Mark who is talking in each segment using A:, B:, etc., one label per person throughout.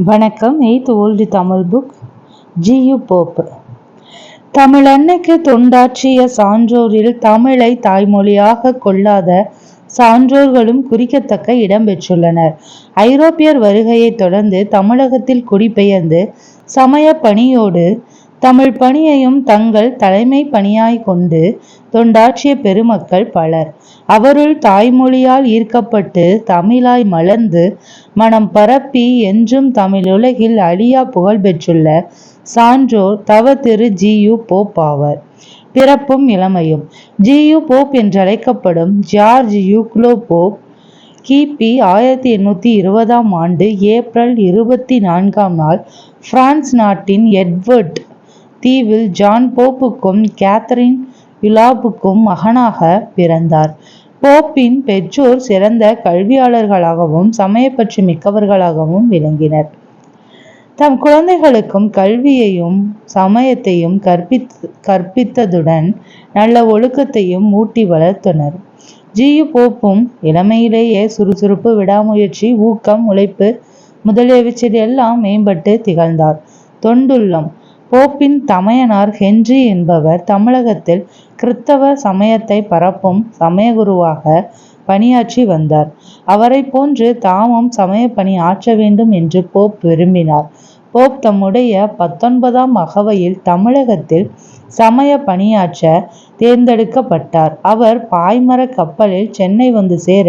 A: வணக்கம். 8th old Tamil book. G U. Pope. தமிழன்னைக்கு தொண்டாற்றிய சான்றோரில் தமிழை தாய்மொழியாக கொள்ளாத சான்றோர்களும் குறிக்கத்தக்க இடம் பெற்றுள்ளனர். ஐரோப்பியர் வருகையைத் தொடர்ந்து தமிழகத்தில் குடிபெயர்ந்து சமய பணியோடு தமிழ் பணியையும் தங்கள் தலைமை பணியாய் கொண்டு தொண்டாற்றிய பெருமக்கள் பலர். அவருள் தாய்மொழியால் ஈர்க்கப்பட்டு தமிழாய் மலர்ந்து மனம் பரப்பி என்றும் தமிழுலகில் அழியா புகழ் பெற்றுள்ள சான்றோர் தவ திரு ஜி.யு. போப் ஆவர். பிறப்பும் இளமையும். ஜி.யு. போப் என்றழைக்கப்படும் ஜார்ஜ் யூக்லோ போப் கிபி 1820 ஆண்டு ஏப்ரல் 24 பிரான்ஸ் நாட்டின் எட்வர்ட் தீவில் ஜான் போப்புக்கும் கேத்தரின் யுலாபுக்கும் மகனாக பிறந்தார். போப்பின் பெற்றோர் சிறந்த கல்வியாளர்களாகவும் சமயப்பற்று மிக்கவர்களாகவும் விளங்கினர். தம் குழந்தைகளுக்கும் கல்வியையும் சமயத்தையும் கற்பித்ததுடன் நல்ல ஒழுக்கத்தையும் ஊட்டி வளர்த்தனர். ஜி.யு. போப்பும் இளமையிலேயே சுறுசுறுப்பு, விடாமுயற்சி, ஊக்கம், உழைப்பு முதலியவற்றில் எல்லாம் மேம்பட்டு திகழ்ந்தார். தொண்டுள்ளம். போப்பின் தமையனார் ஹென்றி என்பவர் தமிழகத்தில் கிறித்தவ சமயத்தை பரப்பும் சமயகுருவாக பணியாற்றி வந்தார். அவரை போன்று தாமும் சமய பணி ஆற்ற வேண்டும் என்று போப் விரும்பினார். போப் தம்முடைய 19ஆம் அகவையில் தமிழகத்தில் சமய பணியாற்ற தேர்ந்தெடுக்கப்பட்டார். அவர் பாய்மர கப்பலில் சென்னை வந்து சேர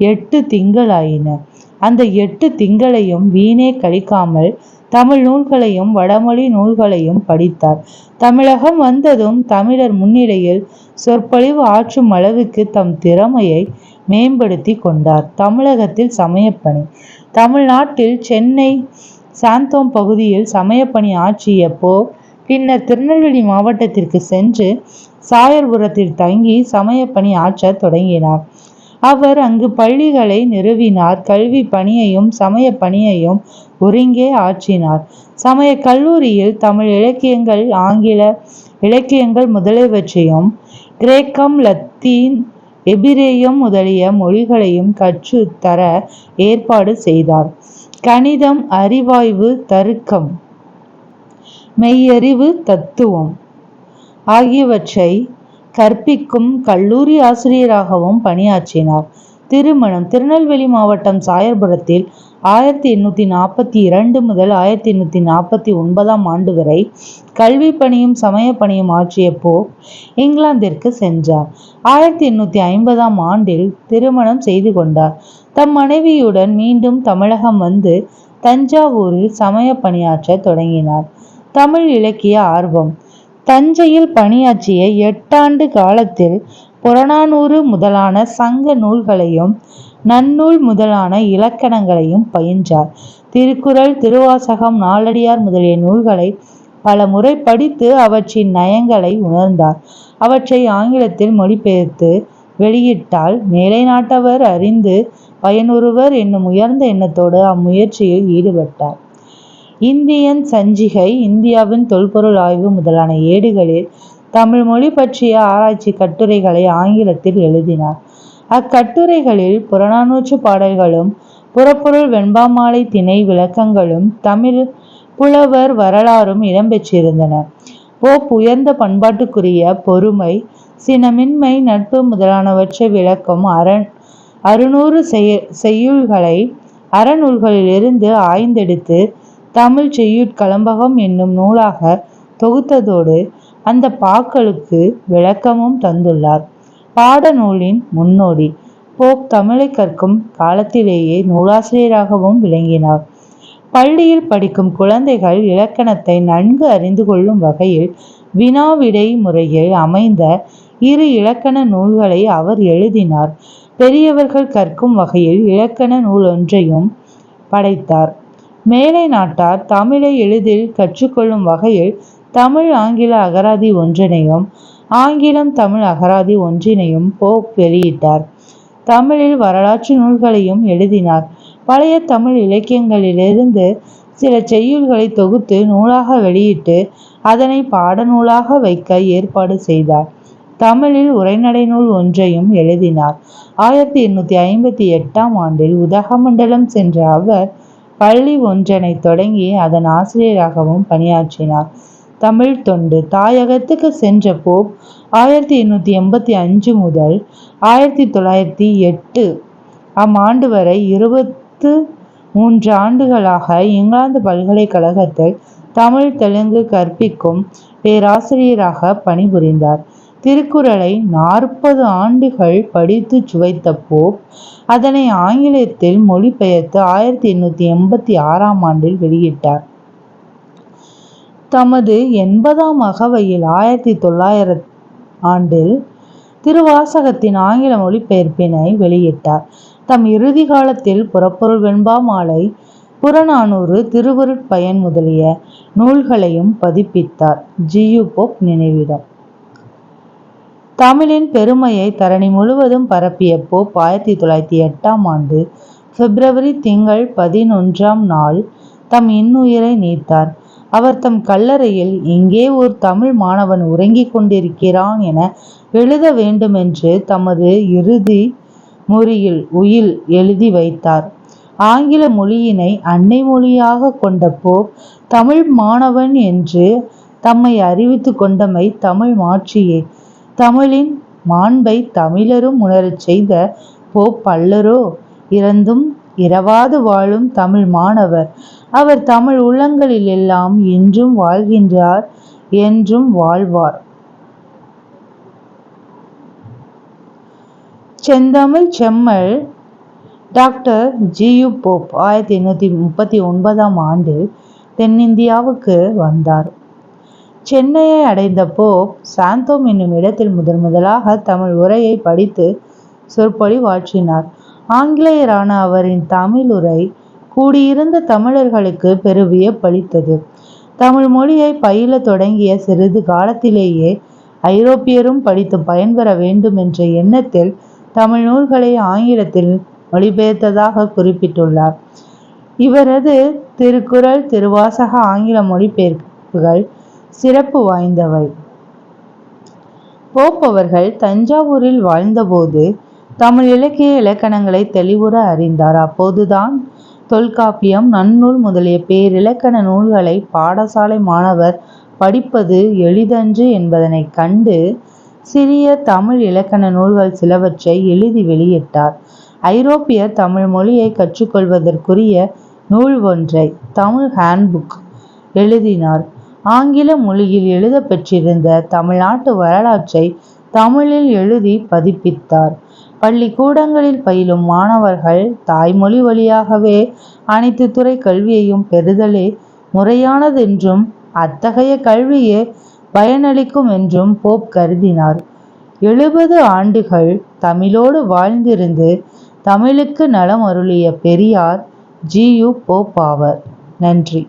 A: 8 திங்களாயின. அந்த 8 திங்களையும் வீணே கழிக்காமல் தமிழ் நூல்களையும் வடமொழி நூல்களையும் படித்தார். தமிழகம் வந்ததும் தமிழர் முன்னிலையில் சொற்பொழிவு ஆற்றும் அளவுக்கு தம் திறமையை மேம்படுத்தி கொண்டார். தமிழகத்தில் சமயப்பணி. தமிழ்நாட்டில் சென்னை சாந்தோம் பகுதியில் சமயப்பணி ஆற்றிய போப் பின்னர் திருநெல்வேலி மாவட்டத்திற்கு சென்று சாயர்புரத்தில் தங்கி சமயப்பணி ஆற்ற தொடங்கினார். அவர் அங்கு பள்ளிகளை நிறுவினார். கல்வி பணியையும் சமய பணியையும் ஒருங்கே ஆற்றினார். சமய கல்லூரியில் தமிழ் இலக்கியங்கள், ஆங்கில இலக்கியங்கள் முதலியவற்றையும் கிரேக்கம், லத்தீன், எபிரேயம் முதலிய மொழிகளையும் கற்று தர ஏற்பாடு செய்தார். கணிதம், அறிவாய்வு, தருக்கம், மெய்யறிவு, தத்துவம் ஆகியவற்றை கற்பிக்கும் கல்லூரி ஆசிரியராகவும் பணியாற்றினார். திருமணம். திருநெல்வேலி மாவட்டம் சாயர்புரத்தில் 1842 முதல் 1849 ஆண்டு வரை கல்வி பணியும் சமய பணியும் ஆற்றிய போப் இங்கிலாந்திற்கு சென்றார். 1850 ஆண்டில் திருமணம் செய்து கொண்டார். தம் மனைவியுடன் மீண்டும் தமிழகம் வந்து தஞ்சாவூரில் சமய பணியாற்ற தொடங்கினார். தமிழ் இலக்கிய ஆர்வம். தஞ்சையில் பணியாற்றிய 8 ஆண்டு காலத்தில் புறநானூறு முதலான சங்க நூல்களையும் நன்னூல் முதலான இலக்கணங்களையும் பயின்றார். திருக்குறள், திருவாசகம், நாலடியார் முதலிய நூல்களை பல முறை படித்து அவற்றின் நயங்களை உணர்ந்தார். அவற்றை ஆங்கிலத்தில் மொழிபெயர்த்து வெளியிட்டால் மேலை நாட்டவர் அறிந்து பயனுறுவர் என்னும் உயர்ந்த எண்ணத்தோடு அம்முயற்சியில் ஈடுபட்டார். இந்தியன் சஞ்சிகை, இந்தியாவின் தொல்பொருள் ஆய்வு முதலான ஏடுகளில் தமிழ் மொழி பற்றிய ஆராய்ச்சி கட்டுரைகளை ஆங்கிலத்தில் எழுதினார். அக்கட்டுரைகளில் புறநானூற்று பாடல்களும் புறப்பொருள் வெண்பாமாலை திணை விளக்கங்களும் தமிழ் புலவர் வரலாறும் இடம்பெற்றிருந்தன. போப் உயர்ந்த பண்பாட்டுக்குரிய பொறுமை, சினமின்மை, நட்பு முதலானவற்றை விளக்கும் 600 செய்யுள்களை அறநூல்களிலிருந்து ஆய்ந்தெடுத்து தமிழ் செய்யுட்கலம்பகம் என்னும் நூலாக தொகுத்ததோடு அந்த பாக்களுக்கு விளக்கமும் தந்துள்ளார். பாடநூலின் முன்னோடி. போப் தமிழை கற்கும் காலத்திலேயே நூலாசிரியராகவும் விளங்கினார். பள்ளியில் படிக்கும் குழந்தைகள் இலக்கணத்தை நன்கு அறிந்து கொள்ளும் வகையில் வினாவிடை முறையில் அமைந்த 2 இலக்கண நூல்களை அவர் எழுதினார். பெரியவர்கள் கற்கும் வகையில் இலக்கண நூல் ஒன்றையும் படைத்தார். மேலை நாட்டார் தமிழை எளிதில் கற்றுக்கொள்ளும் வகையில் தமிழ் ஆங்கில அகராதி ஒன்றினையும் ஆங்கிலம் தமிழ் அகராதி ஒன்றினையும் போப் வெளியிட்டார். தமிழில் வரலாற்று நூல்களையும் எழுதினார். பழைய தமிழ் இலக்கியங்களிலிருந்து சில செய்யுள்களை தொகுத்து நூலாக வெளியிட்டு அதனை பாடநூலாக வைக்க ஏற்பாடு செய்தார். தமிழில் உரைநடை நூல் ஒன்றையும் எழுதினார். 1858 ஆண்டில் உதகமண்டலம் சென்ற அவர் பள்ளி ஒன்றனை தொடங்கி அதன் ஆசிரியராகவும் பணியாற்றினார். தமிழ் தொண்டு. தாயகத்துக்கு சென்ற போப் 1885 முதல் 1908 ஆண்டு வரை 23 ஆண்டுகளாக இங்கிலாந்து பல்கலைக்கழகத்தில் தமிழ் தெலுங்கு கற்பிக்கும் பேராசிரியராக பணிபுரிந்தார். திருக்குறளை 40 ஆண்டுகள் படித்து சுவைத்த போப் அதனை ஆங்கிலத்தில் மொழிபெயர்த்து 1886 ஆண்டில் வெளியிட்டார். தமது 80ஆம் அகவையில் 1900 ஆண்டில் திருவாசகத்தின் ஆங்கில மொழிபெயர்ப்பினை வெளியிட்டார். தம் இறுதி காலத்தில் புறப்பொருள் வெண்பா மாலை, புறநானூறு, திருவருட்பயன் முதலிய நூல்களையும் பதிப்பித்தார். ஜி.யு. போப் நினைவிடம். தமிழின் பெருமையை தரணி முழுவதும் பரப்பிய போப் 1908 ஆண்டு பிப்ரவரி திங்கள் 11ஆம் நாள் தம் இன்னுயிரை நீத்தார். அவர் தம் கல்லறையில் இங்கே ஒரு தமிழ் மாணவன் உறங்கிக் கொண்டிருக்கிறான் என எழுத வேண்டுமென்று தமது இறுதி முறியில் உயில் எழுதி வைத்தார். ஆங்கில மொழியினை அன்னை மொழியாக கொண்ட போப் தமிழ் மாணவன் என்று தம்மை அறிவித்து கொண்டமை தமிழ் மாட்சியே. தமிழின் மாண்பை தமிழரும் உணரச் செய்த போப் அல்லரோ இறந்தும் இரவாது வாழும் தமிழ் மாணவர். அவர் தமிழ் உள்ளங்களில் எல்லாம் இன்றும் வாழ்கின்றார், என்றும் வாழ்வார். செந்தமிழ் செம்மல் டாக்டர் ஜி.யு. போப் 1839 ஆண்டில் தென்னிந்தியாவுக்கு வந்தார். சென்னையை அடைந்த போப் சாந்தோம் என்னும் இடத்தில் முதலாக தமிழ் உரையை படித்து சொற்பொழிவாற்றினார். ஆங்கிலேயரான அவரின் தமிழ் உரை கூடியிருந்த தமிழர்களுக்கு பெரு வியப்பளித்தது. தமிழ் மொழியை பயில தொடங்கிய சிறிது காலத்திலேயே ஐரோப்பியரும் படித்து பயன்பெற வேண்டும் என்ற எண்ணத்தில் தமிழ் நூல்களை ஆங்கிலத்தில் மொழிபெயர்த்ததாக குறிப்பிட்டுள்ளார். இவரது திருக்குறள், திருவாசக ஆங்கில மொழிபெயர்ப்புகள் சிறப்பு வாய்ந்தவை. போப் அவர்கள் தஞ்சாவூரில் வாழ்ந்தபோது தமிழ் இலக்கிய இலக்கணங்களை தெளிவுற அறிந்தார். அப்போதுதான் தொல்காப்பியம், நன்னூல் முதலிய பேரிலக்கண நூல்களை பாடசாலை மாணவர் படிப்பது எளிதன்று என்பதனை கண்டு சிறிய தமிழ் இலக்கண நூல்கள் சிலவற்றை எழுதி வெளியிட்டார். ஐரோப்பியர் தமிழ் மொழியை கற்றுக்கொள்வதற்குரிய நூல் ஒன்றை, தமிழ் ஹேண்ட்புக், எழுதினார். ஆங்கில மொழியில் எழுத பெற்றிருந்த தமிழ்நாட்டு வரலாற்றை தமிழில் எழுதி பதிப்பித்தார். பள்ளிக்கூடங்களில் பயிலும் மாணவர்கள் தாய்மொழி வழியாகவே அனைத்து துறை கல்வியையும் பெறுதலே முறையானதென்றும் அத்தகைய கல்வியே பயனளிக்கும் என்றும் போப் கருதினார். 70 ஆண்டுகள் தமிழோடு வாழ்ந்திருந்து தமிழுக்கு நலம் அருளிய பெரியார் ஜி.யு. போப் ஆவர். நன்றி.